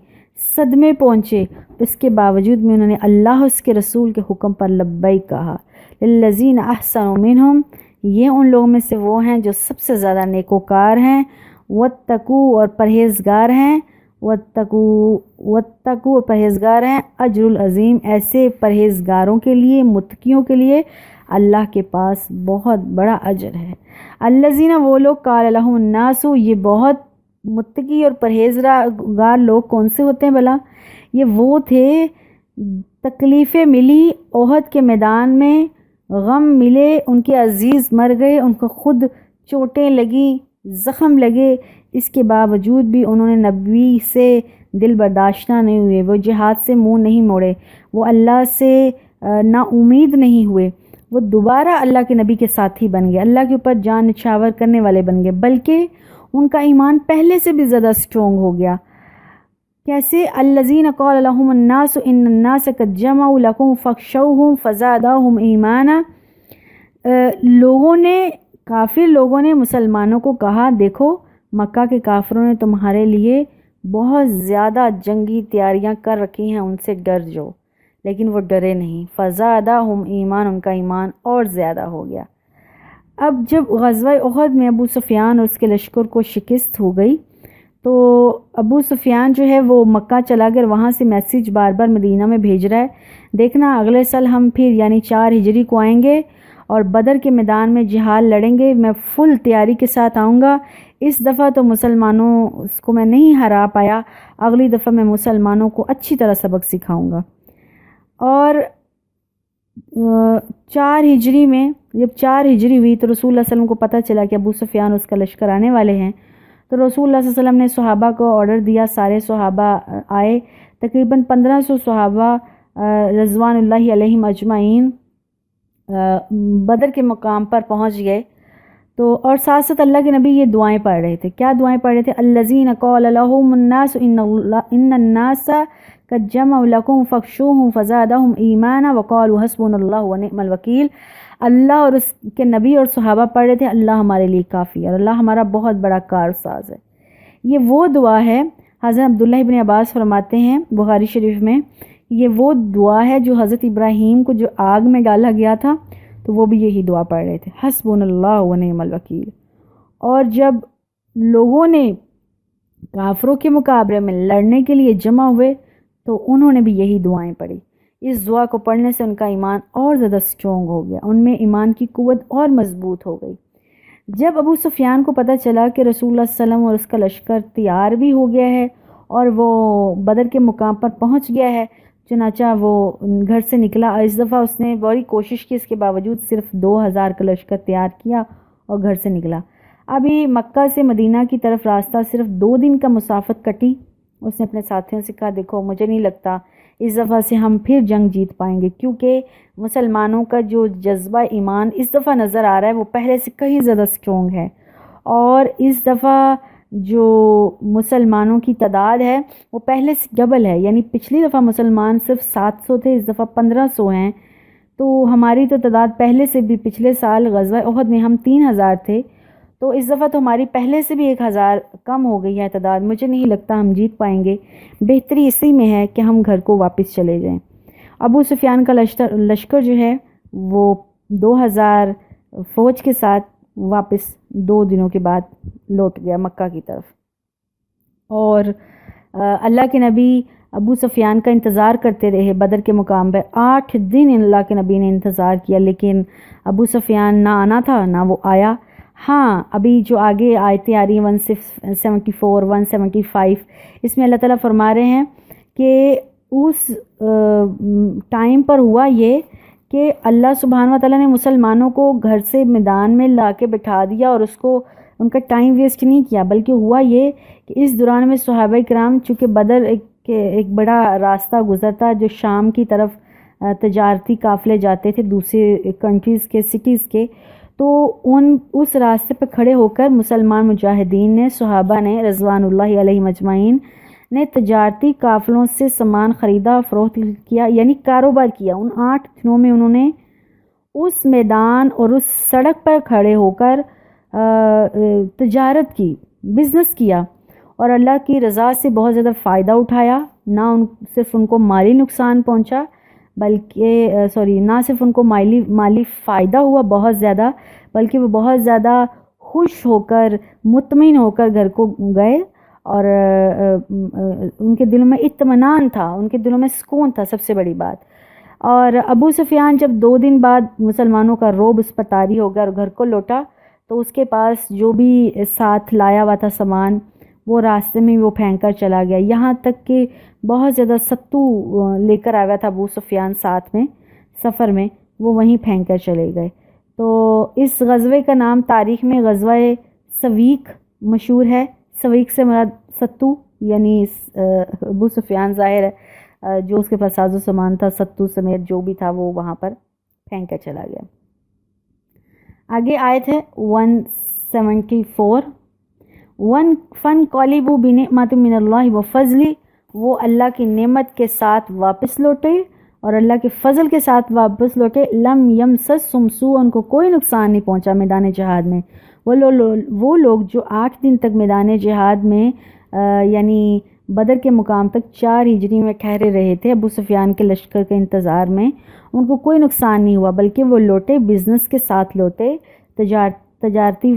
صدمے پہنچے، اس کے باوجود میں انہوں نے اللہ اور اس کے رسول کے حکم پر لبیک کہا۔ للذین احسنوا منہم، یہ ان لوگوں میں سے وہ ہیں جو سب سے زیادہ نیکوکار ہیں، واتقوا، اور پرہیزگار ہیں، واتقوا، پرہیزگار ہیں، اجر العظیم، ایسے پرہیزگاروں کے لیے، متقیوں کے لیے اللہ کے پاس بہت بڑا اجر ہے۔ الذین، وہ لوگ، قال لهم الناس، یہ بہت متقی اور پرہیزگار لوگ کون سے ہوتے ہیں بھلا؟ یہ وہ تھے، تکلیفیں ملی احد کے میدان میں، غم ملے، ان کے عزیز مر گئے، ان کو خود چوٹیں لگیں، زخم لگے، اس کے باوجود بھی انہوں نے نبی سے دل برداشتہ نہیں ہوئے، وہ جہاد سے منہ نہیں موڑے، وہ اللہ سے نا امید نہیں ہوئے، وہ دوبارہ اللہ کے نبی کے ساتھی بن گئے، اللہ کے اوپر جان نچھاور کرنے والے بن گئے، بلکہ ان کا ایمان پہلے سے بھی زیادہ سٹرونگ ہو گیا۔ کیسے؟ الذین قال لهم الناس ان الناس قد جمعوا لكم فاخشوهم فزادهم ایمانا، لوگوں نے، کافر لوگوں نے مسلمانوں کو کہا دیکھو مکہ کے کافروں نے تمہارے لیے بہت زیادہ جنگی تیاریاں کر رکھی ہیں، ان سے ڈر جو، لیکن وہ ڈرے نہیں، فزادہم ایمان، ان کا ایمان اور زیادہ ہو گیا۔ اب جب غزوہ احد میں ابو سفیان اور اس کے لشکر کو شکست ہو گئی تو ابو سفیان جو ہے وہ مکہ چلا گیا، وہاں سے میسیج بار بار مدینہ میں بھیج رہا ہے، دیکھنا اگلے سال ہم پھر یعنی 4 ہجری کو آئیں گے اور بدر کے میدان میں جہاد لڑیں گے، میں فل تیاری کے ساتھ آؤں گا۔ اس دفعہ تو مسلمانوں کو میں نہیں ہرا پایا، اگلی دفعہ میں مسلمانوں کو اچھی طرح سبق سکھاؤں گا۔ اور 4 ہجری میں جب 4 ہجری ہوئی تو رسول اللہ صلی اللہ علیہ وسلم کو پتہ چلا کہ ابو سفیان اس کا لشکر آنے والے ہیں، تو رسول اللہ صلی اللہ علیہ وسلم نے صحابہ کو آرڈر دیا، سارے صحابہ آئے، تقریباً 1500 صحابہ رضوان اللہ علیہم اجمعین بدر کے مقام پر پہنچ گئے۔ تو اور ساتھ ساتھ اللہ کے نبی یہ دعائیں پڑھ رہے تھے۔ کیا دعائیں پڑھ رہے تھے؟ الذین قال لهم الناس ان الناس قد جمعوا لكم فاخشوهم فزادهم ایمانا وقالوا حسبنا اللہ ونعم الوکیل۔ اللہ اور اس کے نبی اور صحابہ پڑھ رہے تھے اللہ ہمارے لیے کافی ہے اور اللہ ہمارا بہت بڑا کارساز ہے۔ یہ وہ دعا ہے، حضرت عبداللہ ابن عباس فرماتے ہیں بخاری شریف میں، یہ وہ دعا ہے جو حضرت ابراہیم کو جو آگ میں ڈالا گیا تھا تو وہ بھی یہی دعا پڑھ رہے تھے، حسبنا اللہ ونعم الوکیل۔ اور جب لوگوں نے کافروں کے مقابلے میں لڑنے کے لیے جمع ہوئے تو انہوں نے بھی یہی دعائیں پڑھی۔ اس دعا کو پڑھنے سے ان کا ایمان اور زیادہ سٹرونگ ہو گیا، ان میں ایمان کی قوت اور مضبوط ہو گئی۔ جب ابو سفیان کو پتہ چلا کہ رسول اللہ صلی اللہ علیہ وسلم اور اس کا لشکر تیار بھی ہو گیا ہے اور وہ بدر کے مقام پر پہنچ گیا ہے، چنانچہ وہ گھر سے نکلا۔ اس دفعہ اس نے بڑی کوشش کی، اس کے باوجود صرف 2000 کا لشکر تیار کیا اور گھر سے نکلا۔ ابھی مکہ سے مدینہ کی طرف راستہ صرف 2 دن کا مسافت کٹی۔ اس نے اپنے ساتھیوں سے کہا دیکھو مجھے نہیں لگتا اس دفعہ سے ہم پھر جنگ جیت پائیں گے، کیونکہ مسلمانوں کا جو جذبہ ایمان اس دفعہ نظر آ رہا ہے وہ پہلے سے کہیں زیادہ سٹرونگ ہے، اور اس دفعہ جو مسلمانوں کی تعداد ہے وہ پہلے سے ڈبل ہے، یعنی پچھلی دفعہ مسلمان صرف 700 تھے، اس دفعہ 1500 ہیں۔ تو ہماری تو تعداد پہلے سے بھی پچھلے سال غزوہ احد میں ہم 3000 تھے، تو اس دفعہ تو ہماری پہلے سے بھی 1000 کم ہو گئی ہے تعداد، مجھے نہیں لگتا ہم جیت پائیں گے، بہتری اسی میں ہے کہ ہم گھر کو واپس چلے جائیں۔ ابو سفیان کا لشکر جو ہے وہ 2000 فوج کے ساتھ واپس 2 دنوں کے بعد لوٹ گیا مکہ کی طرف، اور اللہ کے نبی ابو سفیان کا انتظار کرتے رہے بدر کے مقام پہ۔ 8 دن اللہ کے نبی نے انتظار کیا، لیکن ابو سفیان نہ آنا تھا نہ وہ آیا۔ ہاں ابھی جو آگے آیتیں آ رہی ہیں 174 175، اس میں اللہ تعالیٰ فرما رہے ہیں کہ اس ٹائم پر ہوا یہ کہ اللہ سبحانہ و تعالیٰ نے مسلمانوں کو گھر سے میدان میں لا کے بٹھا دیا اور اس کو ان کا ٹائم ویسٹ نہیں کیا، بلکہ ہوا یہ کہ اس دوران میں صحابہ کرام، چونکہ بدر ایک بڑا راستہ گزرتا جو شام کی طرف تجارتی قافلے جاتے تھے دوسرے کنٹریز کے سٹیز کے، تو اس راستے پہ کھڑے ہو کر مسلمان مجاہدین نے، صحابہ نے رضوان اللہ علیہ مجمعین نے تجارتی قافلوں سے سامان خریدا فروخت کیا، یعنی کاروبار کیا۔ ان 8 دنوں میں انہوں نے اس میدان اور اس سڑک پر کھڑے ہو کر تجارت کی، بزنس کیا، اور اللہ کی رضا سے بہت زیادہ فائدہ اٹھایا۔ نہ صرف ان کو مالی نقصان پہنچا بلکہ نہ صرف ان کو مالی فائدہ ہوا بہت زیادہ، بلکہ وہ بہت زیادہ خوش ہو کر، مطمئن ہو کر گھر کو گئے، اور ان کے دلوں میں اطمینان تھا، ان کے دلوں میں سکون تھا، سب سے بڑی بات۔ اور ابو سفیان جب 2 دن بعد مسلمانوں کا روب اس پر طاری ہو گیا اور گھر کو لوٹا، تو اس کے پاس جو بھی ساتھ لایا ہوا تھا سامان وہ راستے میں وہ پھینک کر چلا گیا، یہاں تک کہ بہت زیادہ ستو لے کر آیا تھا ابو سفیان ساتھ میں سفر میں، وہ وہیں پھینک کر چلے گئے۔ تو اس غزوے کا نام تاریخ میں غزوہ سویق مشہور ہے۔ سویق سے مراد ستو، یعنی ابو سفیان ظاہر ہے جو اس کے پاس ساز و سامان تھا ستو سمیت جو بھی تھا وہ وہاں پر پھینک کر چلا گیا۔ آگے آیت ہے 174، فن قالبوا بنعمت من اللہ و فضل، وہ اللہ کی نعمت کے ساتھ واپس لوٹے اور اللہ کے فضل کے ساتھ واپس لوٹے۔ لم یمسسہم سوء، ان کو کوئی نقصان نہیں پہنچا میدان جہاد میں۔ وہ لوگ جو 8 دن تک میدان جہاد میں یعنی بدر کے مقام تک 4 ہجری میں ٹھہرے رہے تھے ابو سفیان کے لشکر کے انتظار میں، ان کو کوئی نقصان نہیں ہوا، بلکہ وہ لوٹے، بزنس کے ساتھ لوٹے، تجارتی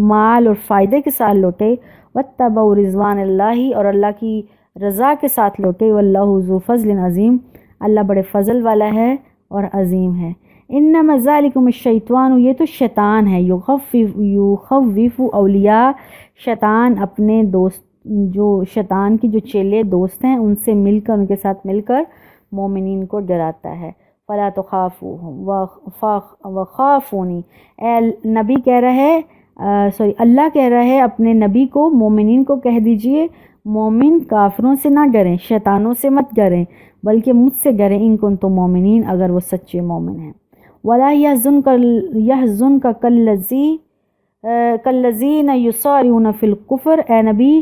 مال اور فائدے کے ساتھ لوٹے، واتبعوا رضوان اللہ اور اللہ کی رضا کے ساتھ لوٹے، واللہ ذو فضل عظیم اللہ بڑے فضل والا ہے اور عظیم ہے۔ انما ذالکم الشیطان یہ تو شیطان ہے، یخوف اولیاء شیطان اپنے دوست جو شیطان کی جو چیلے دوست ہیں ان سے مل کر ان کے ساتھ مل کر مومنین کو ڈراتا ہے۔ فلا تخافوہم وخافونی اے نبی کہہ رہا ہے اللہ کہہ رہا ہے اپنے نبی کو، مومنین کو کہہ دیجئے مومن کافروں سے نہ ڈریں، شیطانوں سے مت ڈریں بلکہ مجھ سے ڈریں ان کنتم مومنین اگر وہ سچے مومن ہیں۔ ولا يحزنك كالذين يسارعون في الكفر اے نبی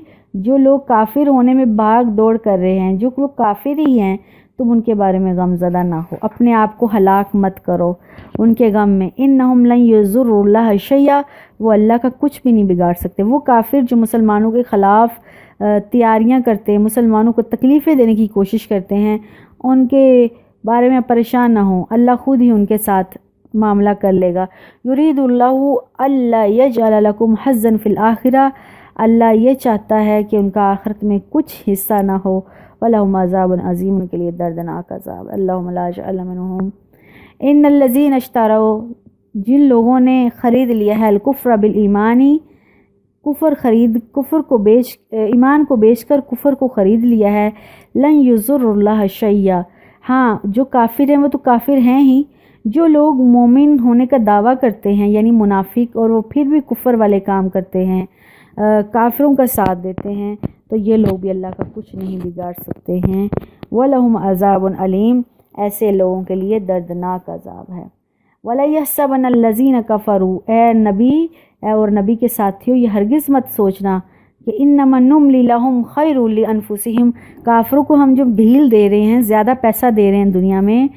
جو لوگ کافر ہونے میں بھاگ دوڑ کر رہے ہیں، جو لوگ کافر ہی ہیں تم ان کے بارے میں غم زدہ نہ ہو، اپنے آپ کو ہلاک مت کرو ان کے غم میں۔ انہم لن یضروا اللہ شیئا وہ اللہ کا کچھ بھی نہیں بگاڑ سکتے۔ وہ کافر جو مسلمانوں کے خلاف تیاریاں کرتے ہیں، مسلمانوں کو تکلیفیں دینے کی کوشش کرتے ہیں، ان کے بارے میں پریشان نہ ہوں، اللہ خود ہی ان کے ساتھ معاملہ کر لے گا۔ یرید اللہ الا یجعل لکم حظا فی الآخرہ اللہ یہ چاہتا ہے کہ ان کا آخرت میں کچھ حصہ نہ ہو۔ وَلَهُمْ عَذَابٌ عَظِيمٌ ان کے لیے دردناک عذاب۔ اللہم لا اجعلنا منہم۔ ان الذین اشتروا جن لوگوں نے خرید لیا ہے الکفر بالایمانی ایمان کو بیچ کر کفر کو خرید لیا ہے، لن یضر اللہ شیئا ہاں جو کافر ہیں وہ تو کافر ہیں ہی، جو لوگ مومن ہونے کا دعویٰ کرتے ہیں یعنی منافق اور وہ پھر بھی کفر والے کام کرتے ہیں، کافروں کا ساتھ دیتے ہیں، تو یہ لوگ بھی اللہ کا کچھ نہیں بگاڑ سکتے ہیں۔ وَلَهُمْ عَذَابٌ عَلِيمٌ ایسے لوگوں کے لیے دردناک عذاب ہے۔ وَلَا يَحْسَبَنَّ الَّذِينَ كَفَرُوا اے نبی اور نبی کے ساتھیوں یہ ہرگز مت سوچنا کہ انما نملی لہم خیر لانفسہم کافروں کو ہم جو ڈھیل دے رہے ہیں، زیادہ پیسہ دے رہے ہیں، دنیا میں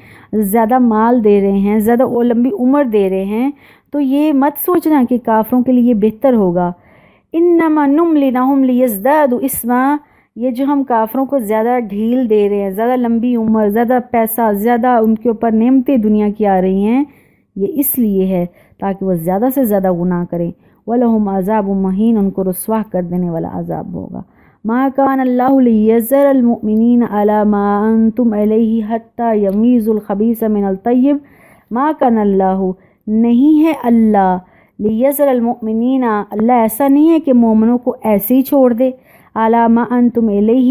زیادہ مال دے رہے ہیں، زیادہ لمبی عمر دے رہے ہیں، تو یہ مت سوچنا کہ کافروں کے لیے بہتر ہوگا۔ انما نملی لہم لیزدادوا اثما یہ جو ہم کافروں کو زیادہ ڈھیل دے رہے ہیں، زیادہ لمبی عمر، زیادہ پیسہ، زیادہ ان کے اوپر نعمتیں دنیا کی آ رہی ہیں، یہ اس لیے ہے تاکہ وہ زیادہ سے زیادہ گناہ کریں۔ وَلَهُمْ عَذَابٌ مُّهِينٌ ان کو رسوا کر دینے والا عذاب ہوگا۔ مَا كَانَ اللَّهُ لِيَذَرَ الْمُؤْمِنِينَ عَلَى مَا أَنْتُمْ عَلَيْهِ حَتَّى يَمِيزَ الْخَبِيثَ مِنَ الطَّيِّبِ مَا كَانَ اللَّهُ نہیں ہے اللہ لِيَذَرَ الْمُؤْمِنِينَ اللہ ایسا نہیں ہے کہ مومنوں کو ایسے ہی چھوڑ دے، عَلَى مَا أَنْتُمْ عَلَيْهِ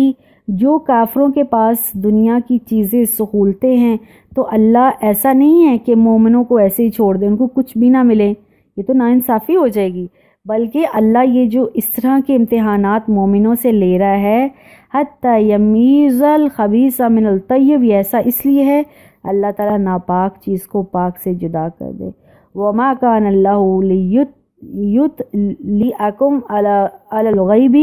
جو کافروں کے پاس دنیا کی چیزیں سہولتیں ہیں، تو اللہ ایسا نہیں ہے کہ مومنوں کو ایسے ہی چھوڑ دے، ان کو کچھ بھی نہ ملے، یہ تو ناانصافی ہو جائے گی، بلکہ اللہ یہ جو اس طرح کے امتحانات مومنوں سے لے رہا ہے حتی یمیز الخبیث من الطیب یہ ایسا اس لیے ہے اللہ تعالیٰ ناپاک چیز کو پاک سے جدا کر دے۔ وما کان اللہ لیطلعکم علی الغیب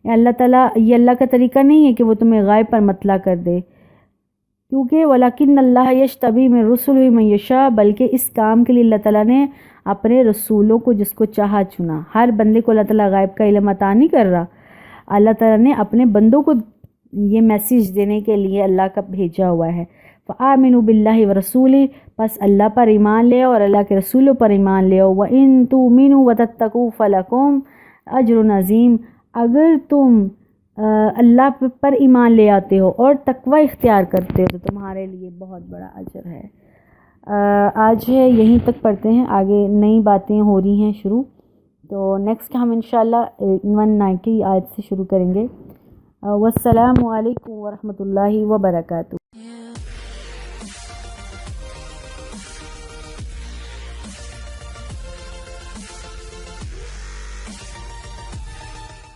اللہ تعالیٰ یہ اللہ کا طریقہ نہیں ہے کہ وہ تمہیں غائب پر مطلع کر دے، کیونکہ ولیکن اللہ یجتبی من رسلہ من یشاء بلکہ اس کام کے لیے اللہ تعالیٰ نے اپنے رسولوں کو جس کو چاہا چنا۔ ہر بندے کو اللہ تعالیٰ غائب کا علم عطا نہیں کر رہا، اللہ تعالیٰ نے اپنے بندوں کو یہ میسیج دینے کے لیے اللہ کا بھیجا ہوا ہے۔ فآمنوا باللہ ورسولہ پس اللہ پر ایمان لے اور اللہ کے رسولوں پر ایمان لے۔ وَإِن تُؤْمِنُوا وَتَتَّقُوا فَلَكُمْ أَجْرٌ عَظِيمٌ اگر تم اللہ پر ایمان لے آتے ہو اور تقوی اختیار کرتے ہو تو تمہارے لیے بہت بڑا اجر ہے۔ آج ہے یہیں تک پڑھتے ہیں، آگے نئی باتیں ہو رہی ہیں شروع، تو نیکسٹ ہم انشاءاللہ 190 آیت سے شروع کریں گے۔ والسلام علیکم ورحمۃ اللہ وبرکاتہ۔